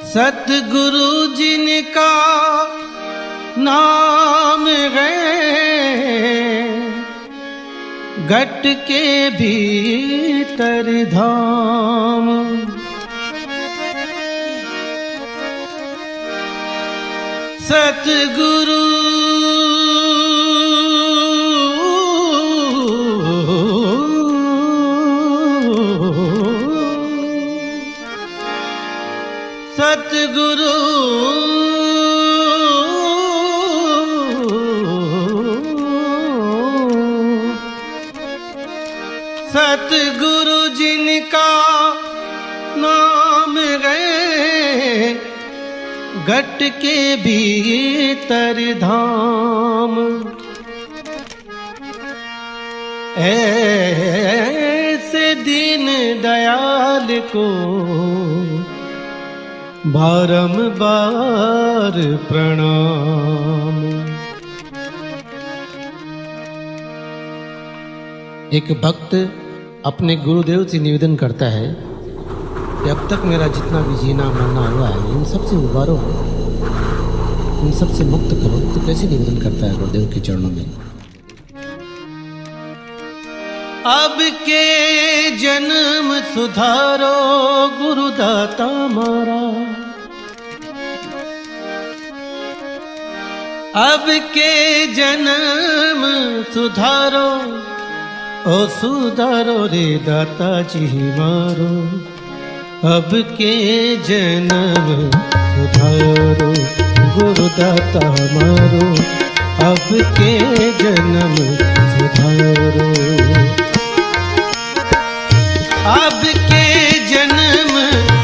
सतगुरु जिनका नाम है घट के भीतर धाम। सतगुरु सतगुरु सतगुरु जिनका नाम है घट के भीतर धाम। ऐसे दीन दयाल को बारंबार प्रणाम। एक भक्त अपने गुरुदेव से निवेदन करता है कि अब तक मेरा जितना भी जीना मरना हुआ है इन सब से उबारो, इन सब से मुक्त करो। तो कैसे निवेदन करता है गुरुदेव के चरणों में? अब के जन्म सुधारो गुरुदाता मारा, अब के जन्म सुधारो ओ सुधारो रे दाता जी मारो। अब के जन्म सुधारो गुरुदाता मारो, अब के जन्म सुधारो। अब के जन्म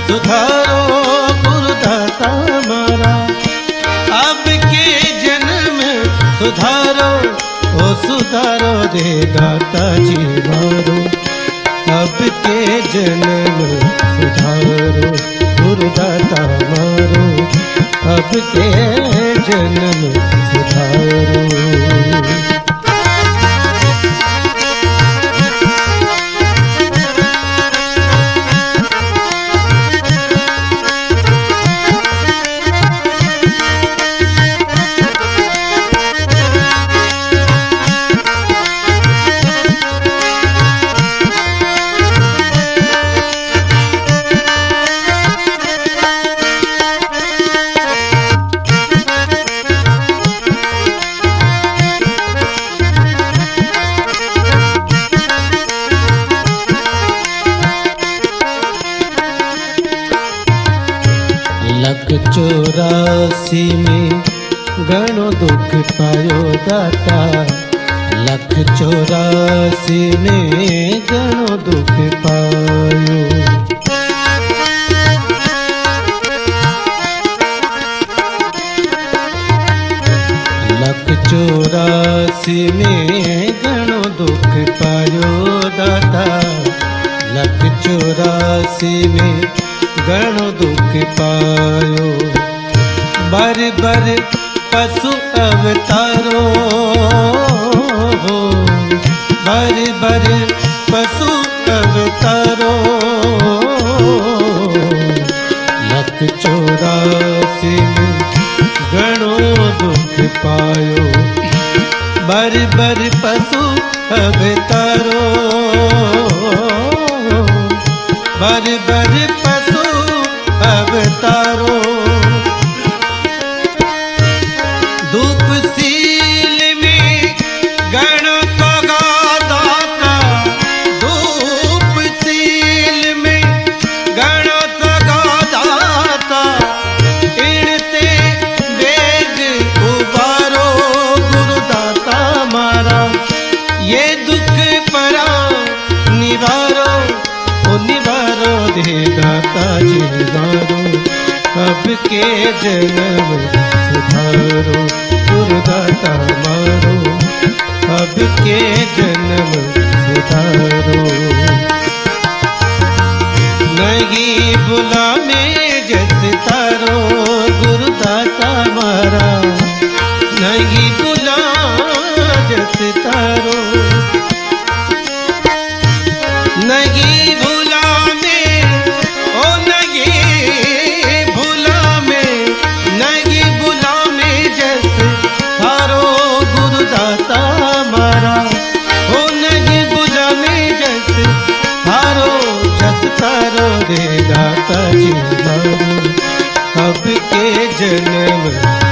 सुधारो गुरुदाता मारा, अब के जन्म सुधारो ओ सुधारो दे दाता जी मारो। अब के जन्म सुधारो गुरुदाता मारो, अब के जन्म सुधारो। लख 84 में घणो दुख पायो दाता, लख 84 में घणो दुख पायो। लख 84 में घणो दुख पायो दाता, लख 84 में घणो दुख पायो। बर बर पशु अवतारो, बर बर पशु अवतारो। लख 84 में घणो दुख पायो। बर बर पशु अवतारो, बर बर पशु अवतारो। धूप सील में घणो तोगा दाता, धूप सील में घणो तोगा दाता। इणते वेग उबारो गुरुदाता मारा, ये दुख परा निवारो ओ निवारो दे दाता जी मारो। अब के जन्म सुधारो गुरुदाता मारो, अब के जन्म सुधारो। नहीं बुला में जस तारो गुरुदाता मारा, नहीं बुला जस तारो। नहीं भूला में ओ नहीं भूला दे दाता जी मारो, अब के जन्म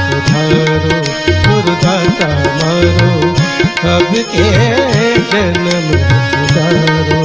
सुधारो, गुरुदाता मारो, अब के जन्म सुधारो।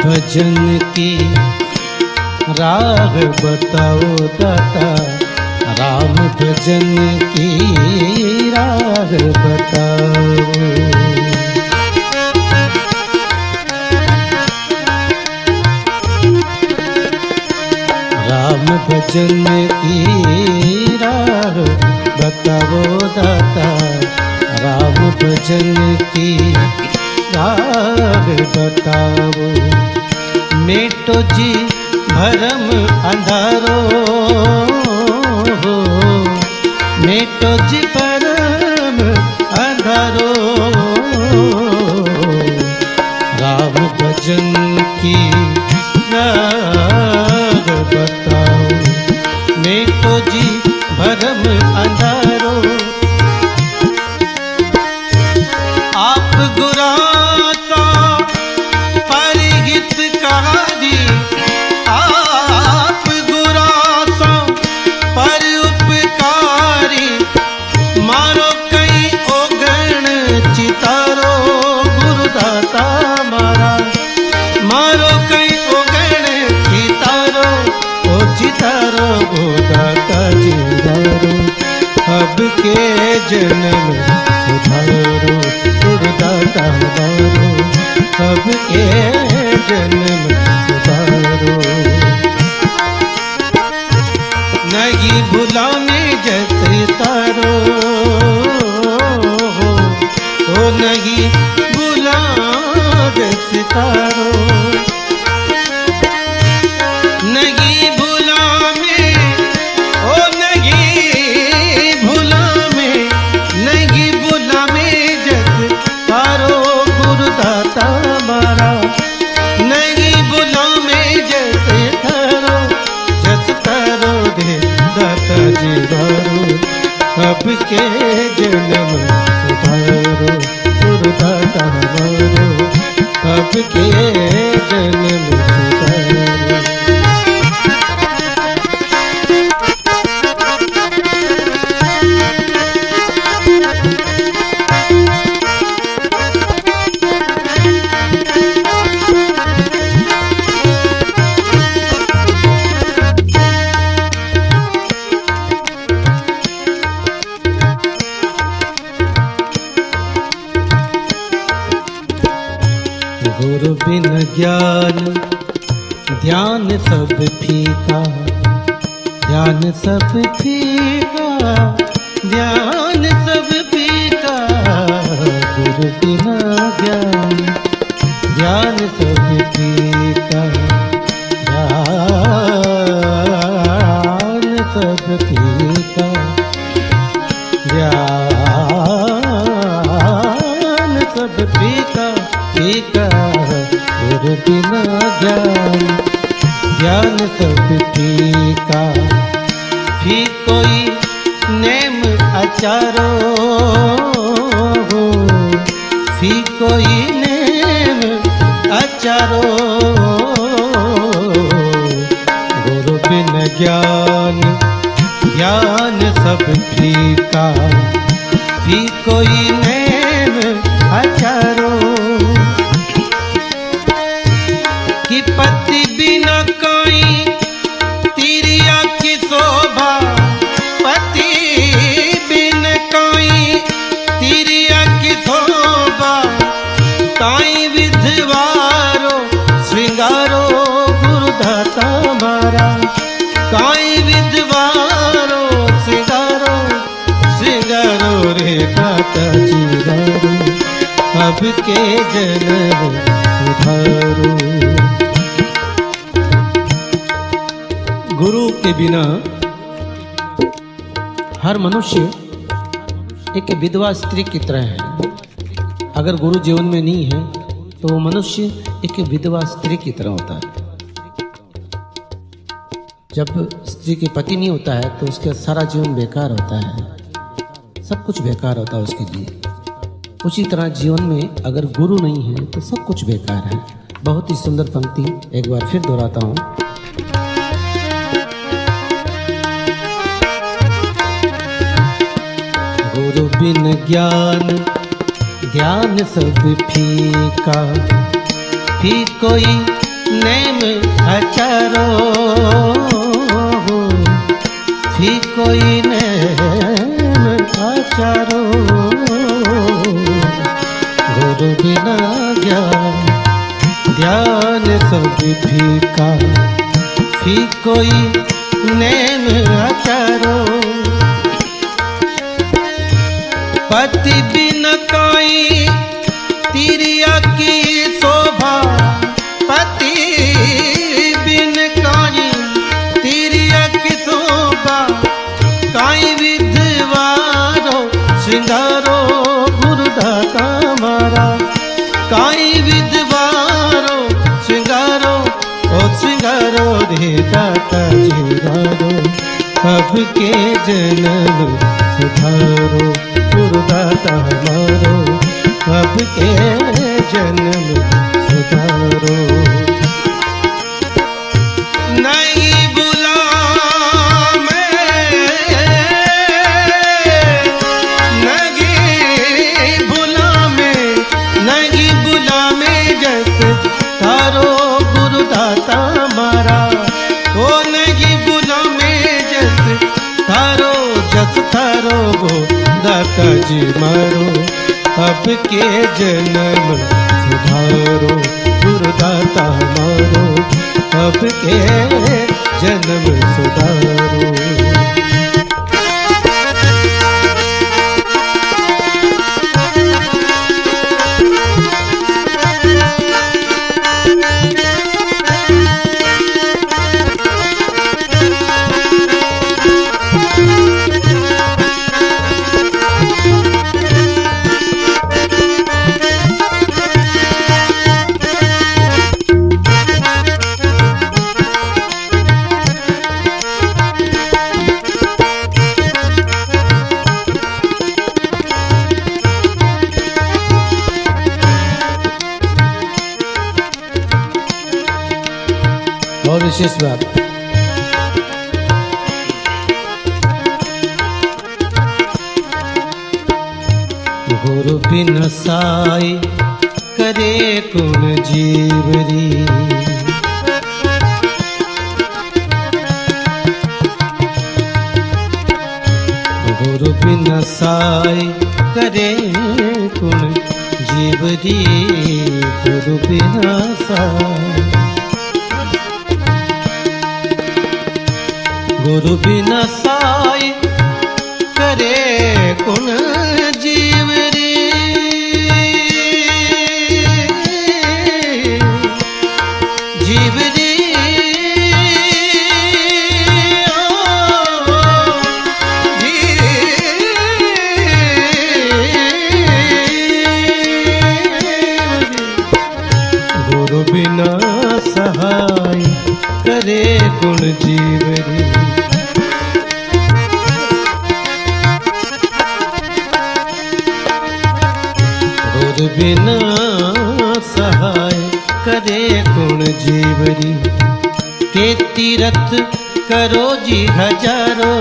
भजन की राह बताओ दाता, राम भजन की राह बताओ। राम भजन की राह बताओ दाता, राम भजन की राह बताओ। मेटो जी भरम अंधारो, मेटो जी भरम अंधारो। राम भजन की राह बताओ, मेटो जी भरम अंधारो। आप गुराता परिहितकारी, आप गुराता पर उपकारी। मारो कई ओगण चितारो, गुरुदाता मारा, मारो कई ओगण चितारो, ओ चितारो गुरुदाता जितारो। अब के जन्म सुधारो, गुरुदाता मारो, अब के जन्म सुधारो। नहीं भुलाने जैसे तारो, ओ नहीं भुला जैसे तारो। नहीं भुला में, ओ नहीं भुला में, नहीं भुला में जैसे तारो, गुरुदाता मारा। नहीं भुला में जैसे तारो, जस तारो दे दाता जी मारो, अब के जन्म सुधारो, गुरुदाता मारो, अब के जन्म सुधारो। गुरु बिन ज्ञान ध्यान सब फीका, ध्यान सब फीका, ध्यान सब फीका। गुरु बिना ज्ञान ध्यान सब फीका, ध्यान सब फीका, ध्यान सब फीका फीका। गुरु बिना ज्ञान ज्ञान सब फीका। कोई नेम अचारो, कोई नेम अचारो। गुरु बिन ज्ञान ज्ञान सब फीका, कोई नेम अचारो। कि पति बिना कोई तिरिया की शोभा, पति बिन कोई तिरिया की शोभा। काई विधवारो श्रृंगारो, गुरुदाता मारा। काई विधवारो श्रृंगारो, दाता जीवारो, अब के जन्म सुधारो। गुरु के बिना हर मनुष्य एक विधवा स्त्री की तरह है। अगर गुरु जीवन में नहीं है तो वो मनुष्य एक विधवा स्त्री की तरह होता है। जब स्त्री के पति नहीं होता है तो उसका सारा जीवन बेकार होता है, सब कुछ बेकार होता है उसके लिए। उसी तरह जीवन में अगर गुरु नहीं है तो सब कुछ बेकार है। बहुत ही सुंदर पंक्ति एक बार फिर दोहराता हूँ। गुरु बिन ज्ञान, ज्ञान सब फीका, कोई नेम अचारो, कोई नेम अचारो। गुरु बिना ज्ञान, ज्ञान सब फीका, कोई नेम अचारो। पति बिन कोई तिरिया की शोभा, पति बिन कोई तिरिया की शोभा, काई विधवारो श्रृंगारो गुरुदाता मारा। काई विधवारो श्रृंगारो, ओ श्रृंगारो रे दाता जीवारो, अब के जन्म सुधारो गुरुदाता हमारो, अब के जन्म सुधारो। नहीं बुला मैं, नहीं बुला मैं, नहीं बुला मैं जस थारो गुरुदाता मारा। ओ नहीं बुला मैं जस थारो, जस थारो गो दाता जी मारो, अब के जन्म सुधारो गुरुदाता मारो, अब के जन्म सुधारो। और विशेष बात, गुरु बिन साई करे कुन जीवरी। गुरु बिन साई करे कुन जीवरी, गुरु बिन साई। गुरु बिना साई करे कुन जीवरी। जीवरी गुरु बिना सहाय करे कुन जीवरी। गुरु बिना सहाय करे कुन जीवरी। के तीरथ करो जी हजारो,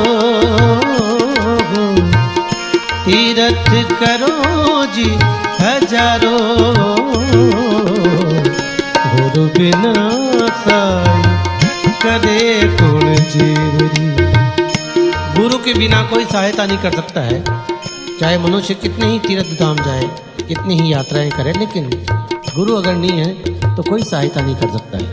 तीरथ करो जी हजारो। गुरु बिना सहाय करे कुन जीवरी। गुरु के बिना कोई सहायता नहीं कर सकता है। चाहे मनुष्य कितने ही तीर्थ धाम जाए, कितनी ही यात्राएं करे, लेकिन गुरु अगर नहीं है तो कोई सहायता नहीं कर सकता है।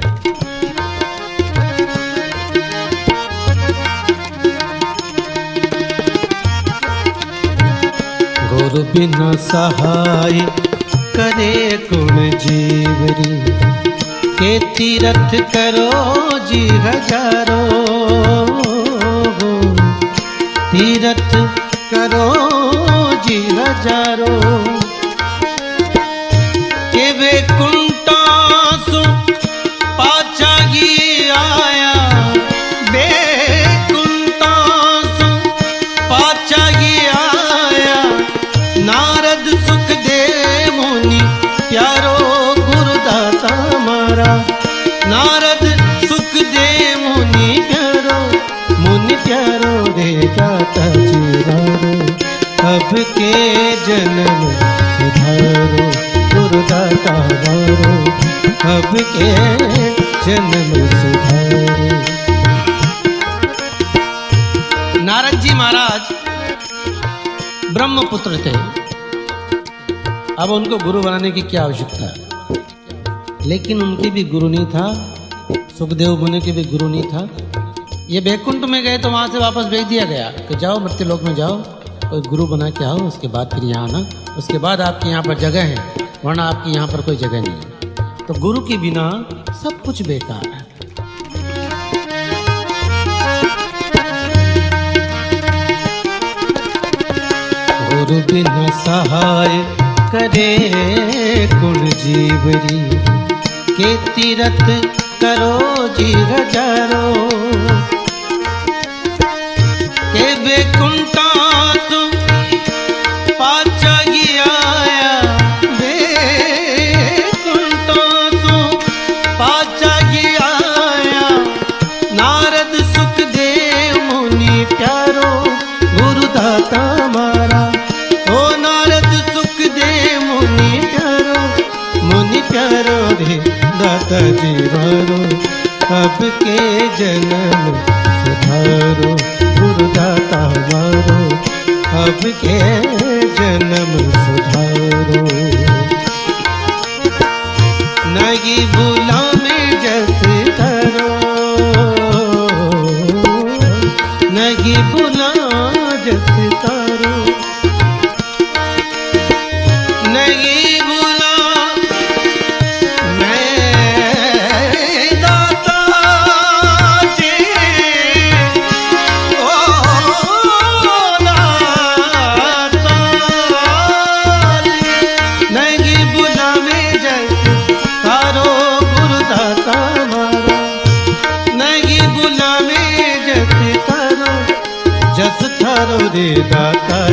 गुरु बिना सहाय करे गुण जीवरी, के तीरथ करो जी हजारो, तीरथ करो जी हजारो। के वैकुंठा सु पाचागी आया, वैकुंठा सु पाचागी आया, नारद सुखदेव मुनि प्यारो गुरुदाता मारा, नारद सुखदेव मुनि प्यारो रे दाता जीवारो। अब के जन्म सुधारो गुरुदाता मारो, अब के जन्म सुधारो। नारद जी महाराज ब्रह्मपुत्र थे, अब उनको गुरु बनाने की क्या आवश्यकता है, लेकिन उनके भी गुरु नहीं था, सुखदेव मुनि के भी गुरु नहीं था। ये बैकुंठ में गए तो वहां से वापस भेज दिया गया कि जाओ मर्त्यलोक में जाओ, कोई गुरु बना के आओ, उसके बाद फिर यहाँ आना, उसके बाद आपके यहाँ पर जगह है, वरना आपकी यहाँ पर कोई जगह नहीं है। तो गुरु के बिना सब कुछ बेकार है। गुरु बिना सहाय करे गुण जीवरी, के तीरथ करो जी हजारो। के वैकुंठा सु पाचागी आया, वैकुंठा सु पाचागी आया, नारद सुखदेव मुनि प्यारो गुरुदाता मारा। ओ नारद सुखदेव मुनि प्यारो रे दाता जीवारो। अब के जन्म सुधारो गुरुदाता मारो, अब के जन्म सुधारो। नहीं भूला में जस धरो, नहीं भूला जस तारो, नहीं भूला रे दाता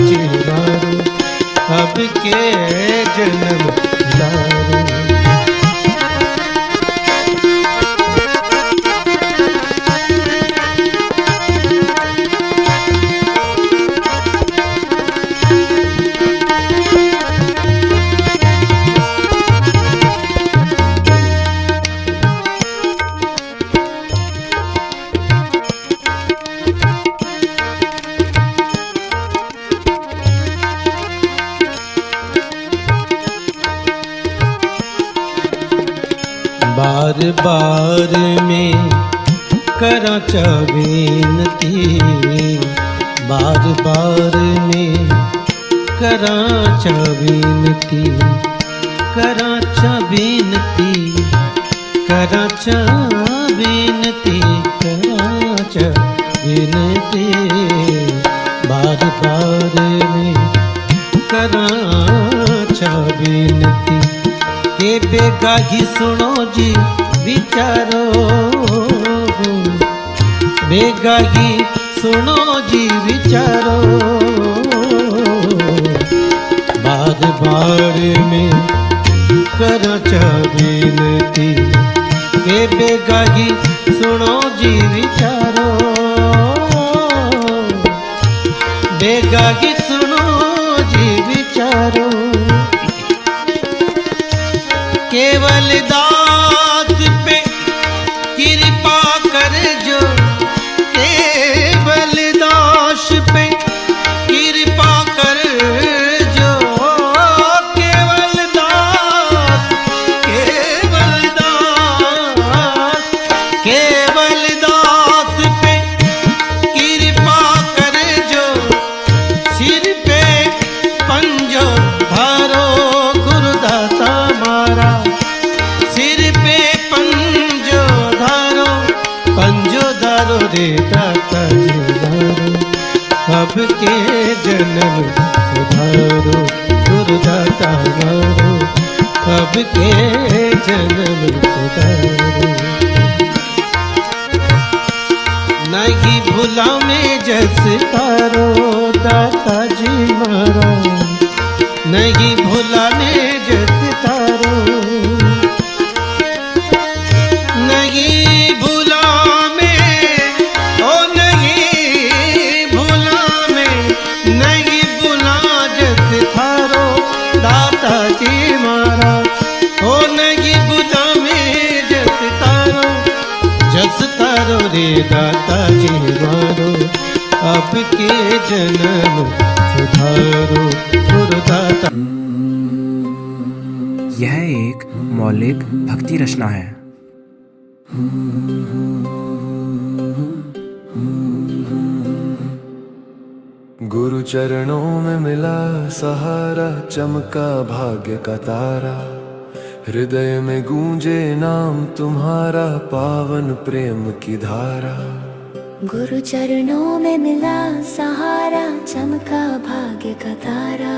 जीवारो। अब के जन्म सुधारो। बार बार में करा चा विनती, बार बार में करा चा विनती, करा चा विनती, करा चा विनती, करा चा विनती। बार बार में करा चा विनती, के बेगाही सुनो जी विचारो, बेगाही सुनो जी विचारो। बार बार में करा चा विनती, के बेगाही सुनो जी विचारो, बेगाही सुनो जी विचारो। केवल दास पे कृपा कर जो, केवल दास पे कृपा कर जो, केवल दास, केवल दास, केवल दास पे कृपा कर जो, सिर रे दाता जीवारो, अब के जन्म सुधारो, गुरुदाता मारो, अब के जन्म सुधारो। नहीं भूला में जस तारो दाता जी मारा, नहीं भूला में जस तारो, नहीं भूला में, ओ नहीं भूला में, नहीं भूला जस तारो दाता जी मारा, ओ नहीं भूला में जस तारो, जस तारो रे दाता जी मारो, अब के जन्म सुधारो, गुरुदाता। यह एक मौलिक भक्ति रचना है। गुरु चरणों में मिला सहारा, चमका भाग्य का तारा, हृदय में गूंजे नाम तुम्हारा, पावन प्रेम की धारा। गुरु चरणों में मिला सहारा, चमका भाग्य का तारा।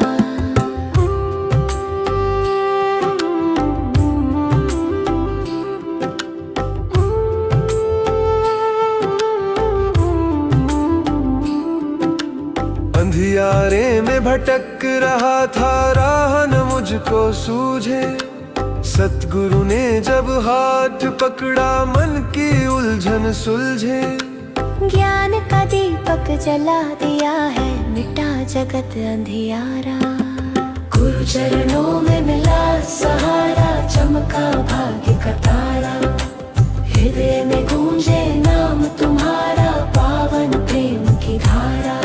अंधियारे में भटक रहा था, राह न मुझको सूझे, सतगुरु ने जब हाथ पकड़ा, मन की उलझन सुलझे। ज्ञान का दीपक जला दिया है, मिटा जगत अंधियारा। गुरु चरणों में मिला सहारा, चमका भाग्य का तारा, हृदय में गूंजे नाम तुम्हारा, पावन प्रेम की धारा।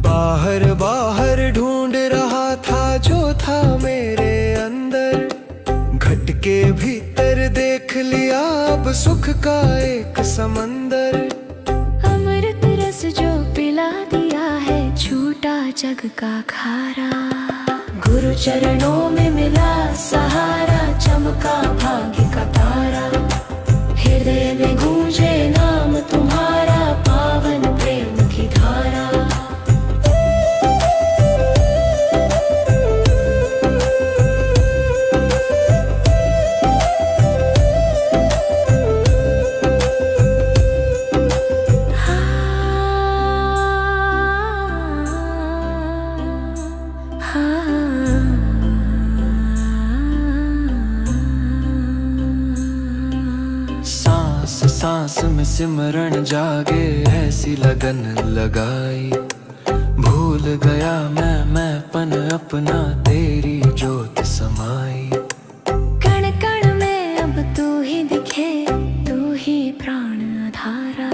बाहर बाहर ढूंढ रहा था जो था मेरे अंदर, घट के भीतर देख लिया अब सुख का एक समंदर। अमृत रस जो पिला दिया है, छूटा जग का खारा। गुरु चरणों में मिला सहारा, चमका भाग्य का तारा, हृदय में गूंजे नाम तुम्हारा, पावन प्रेम की धारा। सांस सांस में सिमरन जागे, ऐसी लगन लगाई, भूल गया मैंपन अपना, तेरी जोत समाई। कण कण में अब तू ही दिखे, तू ही प्राण धारा।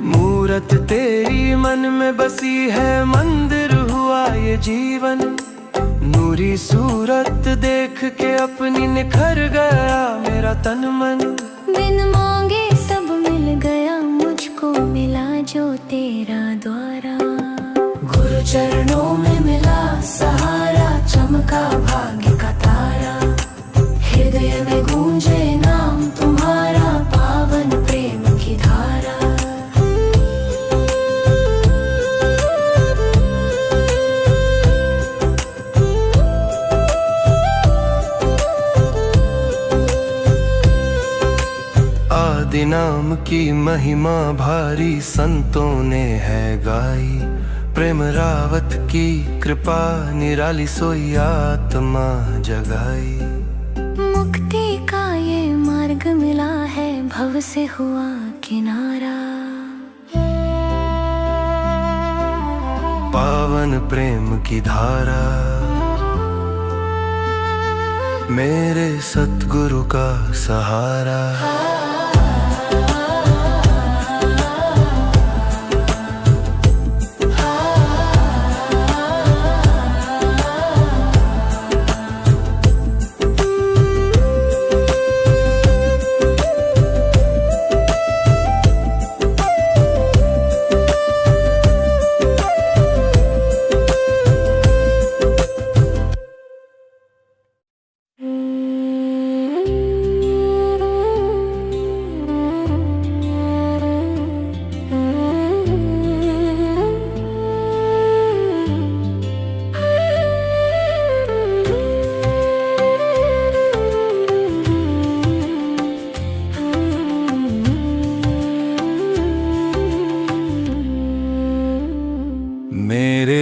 मूरत तेरी मन में बसी है, मंदिर हुआ ये जीवन, नूरी सूरत देख के अपनी निखर गया मेरा तन मन। बिन मांगे सब मिल गया, मुझको मिला जो तेरा द्वारा। गुरु चरणों में मिला सहारा, चमका भाग्य का तारा, हृदय में गूंजे नाम तुम्हारा, पावन प्रेम की धारा। आदि नाम की महिमा भारी, संतों ने है गाई, प्रेम रावत की कृपा निराली, सोई आत्मा जगाई। मुक्ति का ये मार्ग मिला है, भव से हुआ किनारा। पावन प्रेम की धारा, मेरे सतगुरु का सहारा।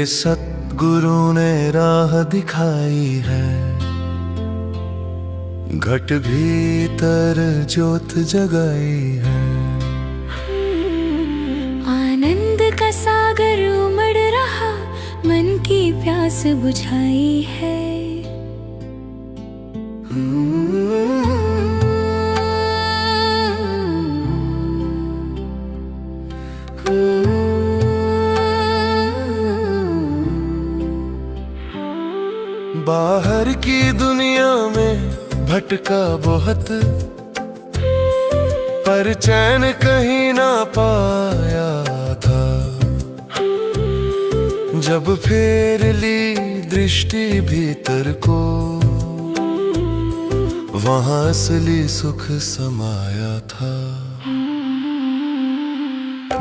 सतगुरु ने राह दिखाई है, घट भीतर ज्योत जगाई है। आनंद का सागर उमड़ रहा, मन की प्यास बुझाई है। बाहर की दुनिया में भटका बहुत, पर चैन कहीं ना पाया था। जब फेर ली दृष्टि भीतर को, वहां असली सुख समाया था।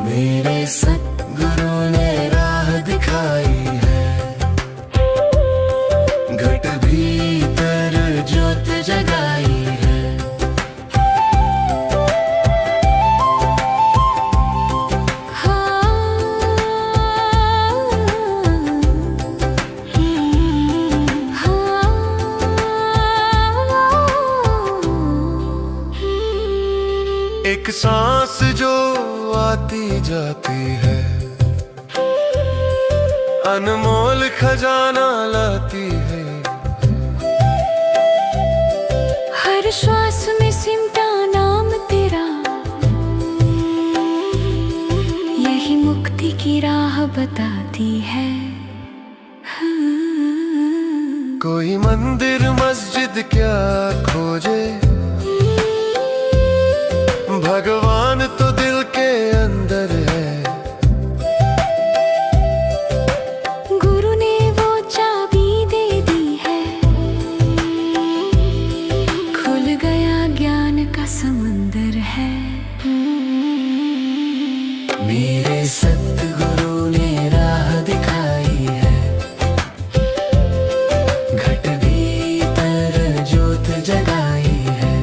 मेरे सतगुरु ने राह दिखाई है, घट भीतर ज्योत जगाई है। एक सांस जो आती जाती है, अनमोल खजाना लाती है। हर श्वास में सिमटा नाम तेरा, यही मुक्ति की राह बताती है। कोई मंदिर मस्जिद क्या खोजे, भगवान तो दिल के अंदर है। गुरु ने वो चाबी दे दी है, खुल गया ज्ञान का समुंदर है। मेरे सतगुरु ने राह दिखाई है, घट भीतर ज्योत जगाई है।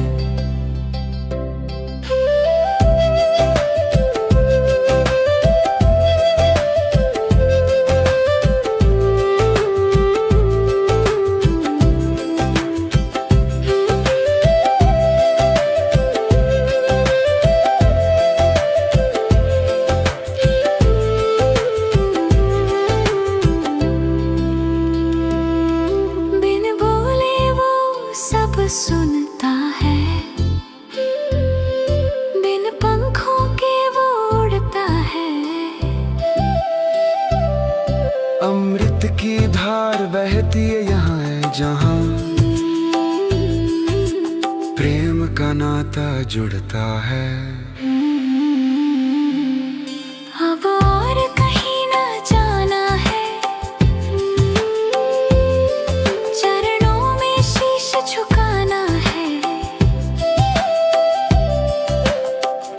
सुनता है, बिन पंखों के वो उड़ता है। अमृत की धार बहती है यहाँ है जहाँ, प्रेम का नाता जुड़ता है। अब और कहीं न जाना है, चरणों में शीश झुकाना है।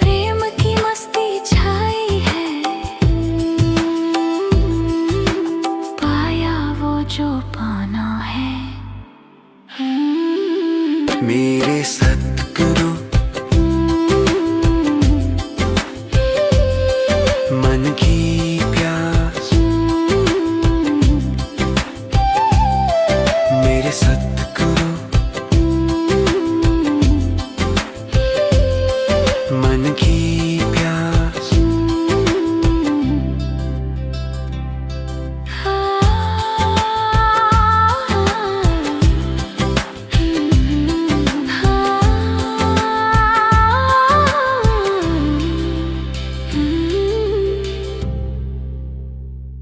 प्रेम की मस्ती छाई है, पाया वो जो पाना है। मेरे सत